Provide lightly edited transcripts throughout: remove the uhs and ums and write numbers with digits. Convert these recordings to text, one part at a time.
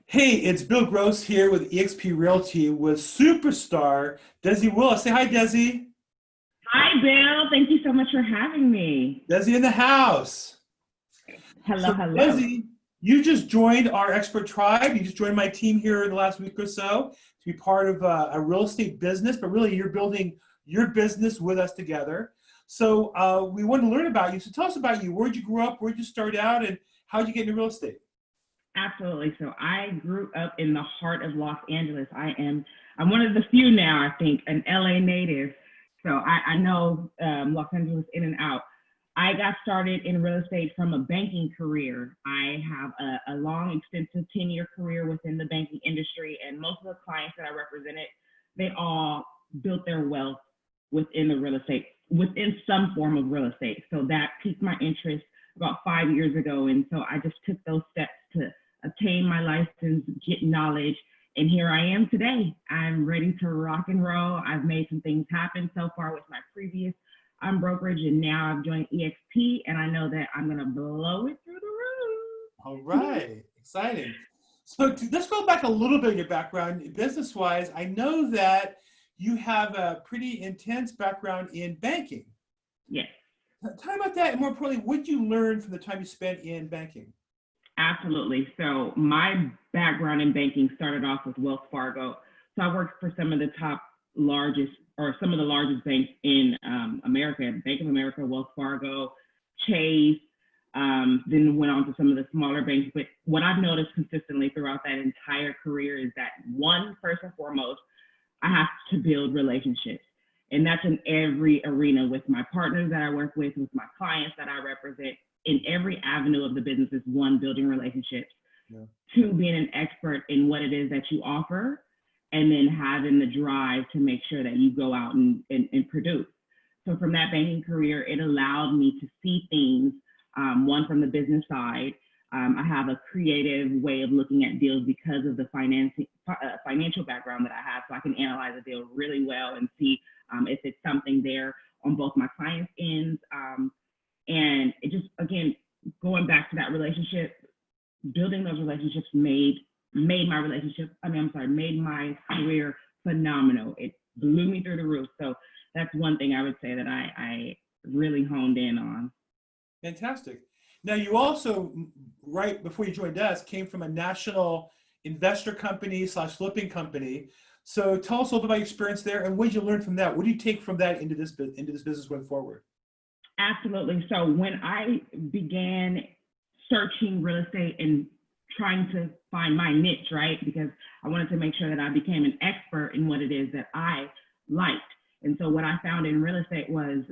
Hey, it's Bill Gross here with eXp Realty with superstar Desy Willis. Say hi, Desy. Hi, Bill. Thank you so much for having me. Desy in the house. Hello, So, hello. Desy, you just joined our expert tribe. You just joined my team here in the last week or so to be part of a real estate business, but really you're building your business with us together. So, we want to learn about you. So, tell us about you. Where'd you grow up? Where'd you start out? And how'd you get into real estate? Absolutely. So I grew up in the heart of Los Angeles. I'm one of the few now, I think, an LA native. So I know Los Angeles in and out. I got started in real estate from a banking career. I have a long, extensive 10-year career within the banking industry, and most of the clients that I represented, they all built their wealth within the real estate, within some form of real estate. So that piqued my interest about 5 years ago. And so I just took those steps to obtain my license, get knowledge, and here I am today. I'm ready to rock and roll. I've made some things happen so far with my previous brokerage, and now I've joined eXp, and I know that I'm gonna blow it through All the roof. right, exciting. So let's go back a little bit in your background, business-wise. I know that you have a pretty intense background in banking. Yes. Tell me about that, and more importantly, what did you learn from the time you spent in banking? Absolutely. So my background in banking started off with Wells Fargo. So I worked for some of the top largest or some of the largest banks in America, Bank of America, Wells Fargo, Chase, then went on to some of the smaller banks. But what I've noticed consistently throughout that entire career is that one, first and foremost, I have to build relationships. And that's in every arena with my partners that I work with my clients that I represent. In every avenue of the business is one, building relationships, Yeah. two, being an expert in what it is that you offer, and then having the drive to make sure that you go out and produce. So from that banking career, it allowed me to see things, one from the business side. I have a creative way of looking at deals because of the financial background that I have, so I can analyze a deal really well and see if it's something there on both my clients' ends. And it just, again, going back to that relationship, building those relationships made my relationship, made my career phenomenal. It blew me through the roof. So that's one thing I would say that I really honed in on. Fantastic. Now, you also, right before you joined us, came from a national investor company slash flipping company. So tell us a little bit about your experience there, and what did you learn from that? What do you take from that into this business going forward? Absolutely. So when I began searching real estate and trying to find my niche, right? Because I wanted to make sure that I became an expert in what it is that I liked. And so what I found in real estate was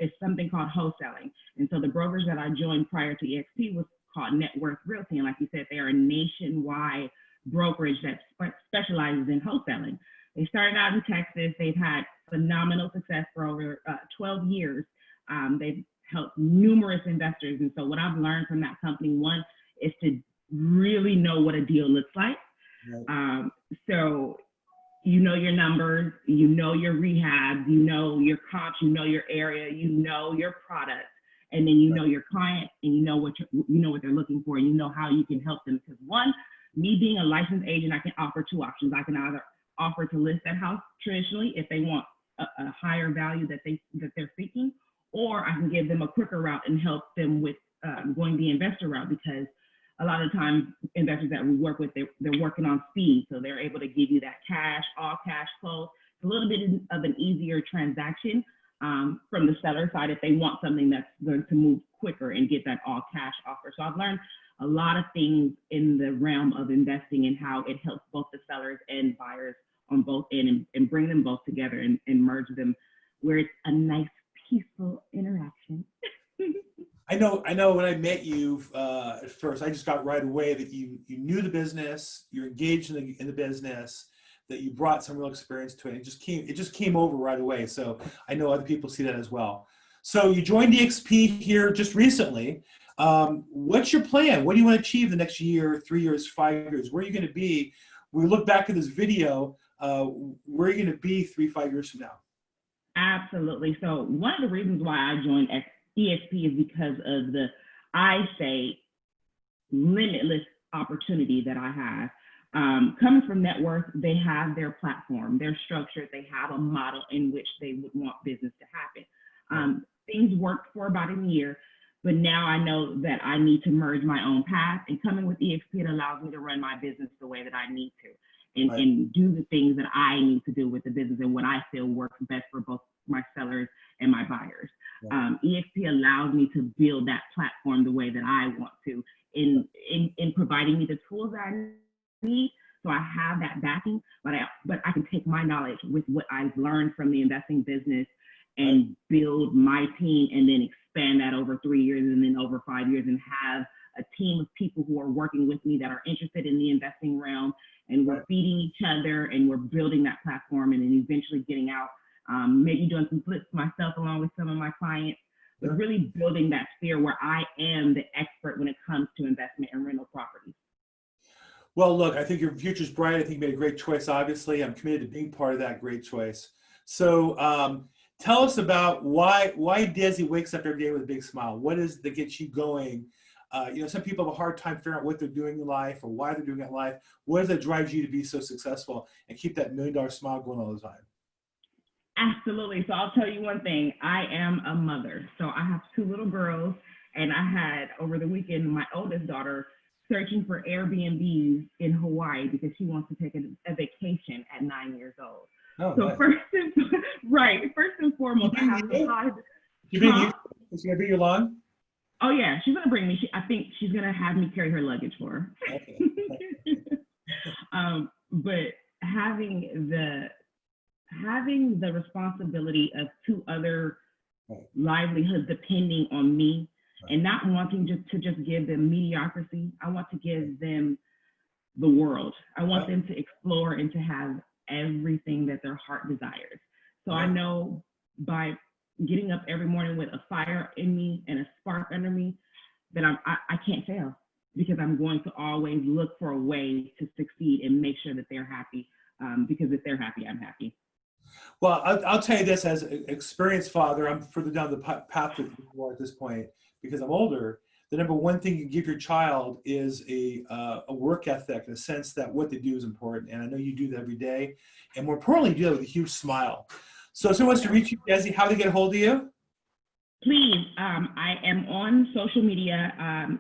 it's something called wholesaling. And so the brokers that I joined prior to eXp was called Net Worth Realty. And like you said, they are a nationwide brokerage that specializes in wholesaling. They started out in Texas. They've had phenomenal success for over 12 years. They've helped numerous investors. And so what I've learned from that company, one, is to really know what a deal looks like. Right. So you know your numbers, you know your rehab, you know your comps, you know your area, you know your product, and then you know your client, and you know what they're looking for, and you know how you can help them. Because one, me being a licensed agent, I can offer two options. I can either offer to list that house traditionally if they want a higher value that they're seeking, or I can give them a quicker route and help them with going the investor route, because a lot of times investors that we work with, they're working on speed. So they're able to give you that cash, all cash flow. It's a little bit of an easier transaction from the seller side if they want something that's going to move quicker and get that all cash offer. So I've learned a lot of things in the realm of investing and how it helps both the sellers and buyers on both ends, and bring them both together and merge them where it's a nice, peaceful interaction. I know when I met you at first, I just got right away that you knew the business, you're engaged in the business, that you brought some real experience to it. It just came over right away. So I know other people see that as well. So you joined eXp here just recently. What's your plan? What do you want to achieve the next year, 3 years, 5 years? Where are you going to be? When we look back at this video, where are you going to be 3, 5 years from now? Absolutely. So one of the reasons why I joined eXp is because of I say, limitless opportunity that I have. Coming from net worth, they have their platform, they're structured, they have a model in which they would want business to happen. Things worked for about a year, but now I know that I need to merge my own path, and coming with eXp, it allows me to run my business the way that I need to, and do the things that I need to do with the business and what I feel works best for both my sellers and my buyers. eXp allows me to build that platform the way that I want to, in providing me the tools that I need. So I have that backing, but I can take my knowledge with what I've learned from the investing business and build my team, and then expand that over 3 years and then over 5 years, and have a team of people who are working with me that are interested in the investing realm, and we're feeding each other, and we're building that platform, and then eventually getting out, maybe doing some flips myself along with some of my clients, but really building that sphere where I am the expert when it comes to investment and rental properties. Well, look, I think your future's bright. I think you made a great choice. Obviously, I'm committed to being part of that great choice. So tell us about why Desy wakes up every day with a big smile. What is it that gets you going? Some people have a hard time figuring out what they're doing in life or why they're doing it in life. What is it that drives you to be so successful and keep that $1 million smile going all the time? Absolutely. So I'll tell you one thing. I am a mother. So I have 2 little girls, and I had over the weekend my oldest daughter searching for Airbnbs in Hawaii because she wants to take a vacation at 9 years old. Oh, so nice. First and foremost, I have to hide. Is she gonna bring you along? Oh yeah, she's gonna bring me. I think she's gonna have me carry her luggage for her. Okay. But having the responsibility of 2 other livelihoods depending on me, and not wanting to just give them mediocrity. I want to give them the world. I want them to explore and to have everything that their heart desires. So I know by getting up every morning with a fire in me and a spark under me that I can't fail, because I'm going to always look for a way to succeed and make sure that they're happy, because if they're happy, I'm happy. Well, I'll tell you this, as an experienced father, I'm further down the path that you are at this point because I'm older. The number one thing you give your child is a work ethic, in the sense that what they do is important. And I know you do that every day. And more importantly, you do that with a huge smile. So if someone wants to reach you, Desy, how do they get a hold of you? Please, I am on social media,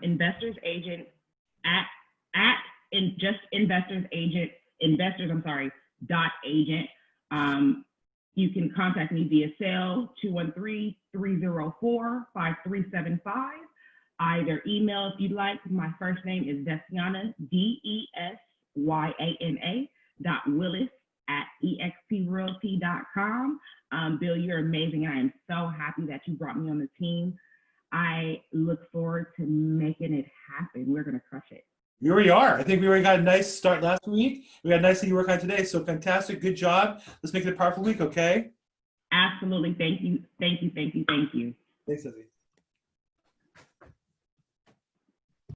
investors agent just investors agent, dot agent. You can contact me via cell 213-304-5375. Either email if you'd like. My first name is Desyana, DESYANA, .willis@exprealty.com. Bill, you're amazing. I am so happy that you brought me on the team. I look forward to making it happen. We're going to crush it. We already are. I think we already got a nice start last week. We got a nice thing you work on today. So fantastic. Good job. Let's make it a powerful week, okay? Absolutely. Thank you. Thank you. Thank you. Thank you. Thanks, Desy.